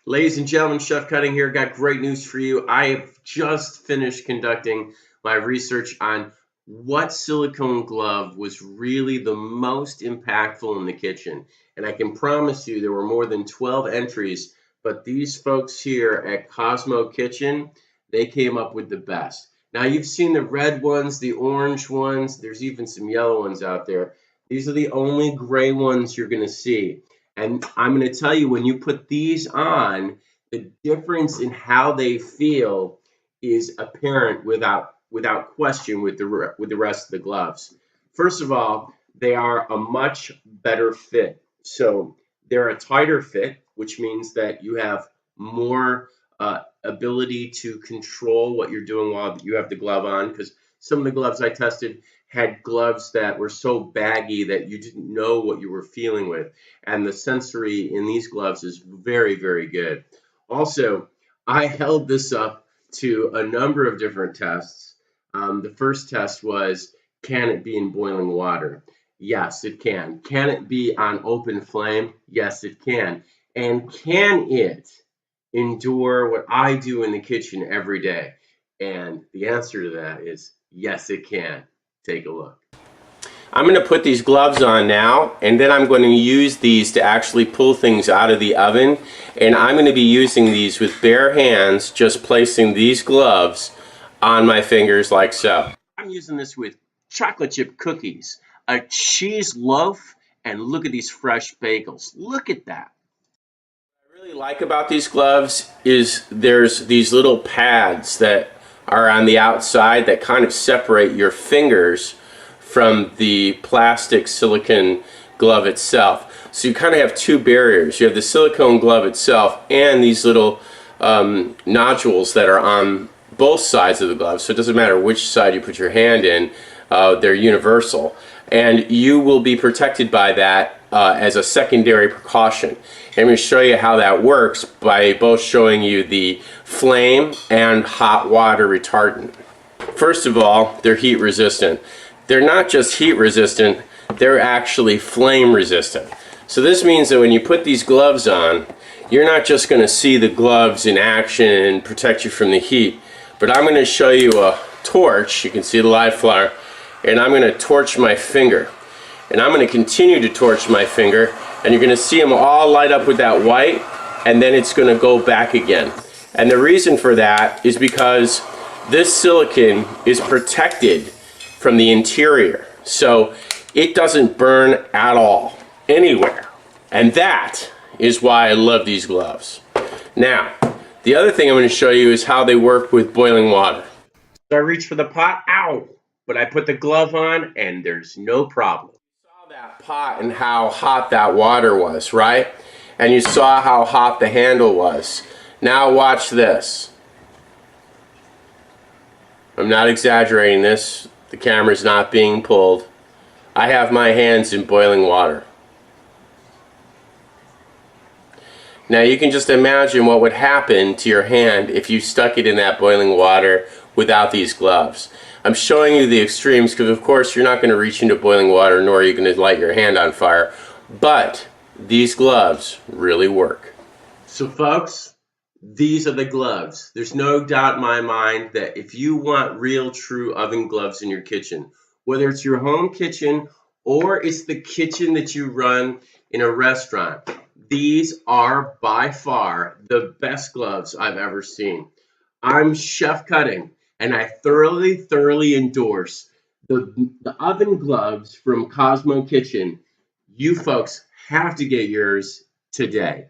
Ladies and gentlemen, Chef Cutting here. Got great news for you. I have just finished conducting my research on what silicone glove was really the most impactful in the kitchen. And I can promise you there were more than 12 entries, but these folks here at Cosmo Kitchen, they came up with the best. Now you've seen the red ones, the orange ones, there's even some yellow ones out there. These are the only gray ones you're going to see. And I'm going to tell you, when you put these on, the difference in how they feel is apparent without question with the rest of the gloves. First of all, they are a much better fit. So they're a tighter fit, which means that you have more ability to control what you're doing while you have the glove on. Because some of the gloves I tested had gloves that were so baggy that you didn't know what you were feeling with. And the sensory in these gloves is very, very good. Also, I held this up to a number of different tests. The first test was, can it be in boiling water? Yes, it can. Can it be on open flame? Yes, it can. And can it endure what I do in the kitchen every day? And the answer to that is yes, it can. Take a look. I'm going to put these gloves on now, and then I'm going to use these to actually pull things out of the oven. And I'm going to be using these with bare hands, just placing these gloves on my fingers like so. I'm using this with chocolate chip cookies, a cheese loaf, and look at these fresh bagels. Look at that. What I really like about these gloves is there's these little pads that are on the outside that kind of separate your fingers from the plastic silicone glove itself. So you kind of have two barriers. You have the silicone glove itself and these little nodules that are on both sides of the glove. So it doesn't matter which side you put your hand in, they're universal. And you will be protected by that as a secondary precaution. And I'm going to show you how that works by both showing you the flame and hot water retardant. First of all, they're heat resistant. They're not just heat resistant, they're actually flame resistant. So this means that when you put these gloves on, you're not just going to see the gloves in action and protect you from the heat, but I'm going to show you a torch. You can see the live flyer, and I'm going to torch my finger. And I'm going to continue to torch my finger, and you're going to see them all light up with that white, and then it's going to go back again. And the reason for that is because this silicone is protected from the interior, so it doesn't burn at all anywhere. And that is why I love these gloves. Now, the other thing I'm going to show you is how they work with boiling water. So I reach for the pot, ow, but I put the glove on and there's no problem. You saw that pot and how hot that water was, right? And you saw how hot the handle was. Now watch this. I'm not exaggerating this. The camera's not being pulled. I have my hands in boiling water. Now you can just imagine what would happen to your hand if you stuck it in that boiling water without these gloves. I'm showing you the extremes because of course you're not going to reach into boiling water, nor are you going to light your hand on fire, but these gloves really work. So folks, these are the gloves. There's no doubt in my mind that if you want real true oven gloves in your kitchen, whether it's your home kitchen or it's the kitchen that you run in a restaurant, these are by far the best gloves I've ever seen. I'm Chef Cutting, and I thoroughly endorse the oven gloves from Cosmo Kitchen. You folks have to get yours today.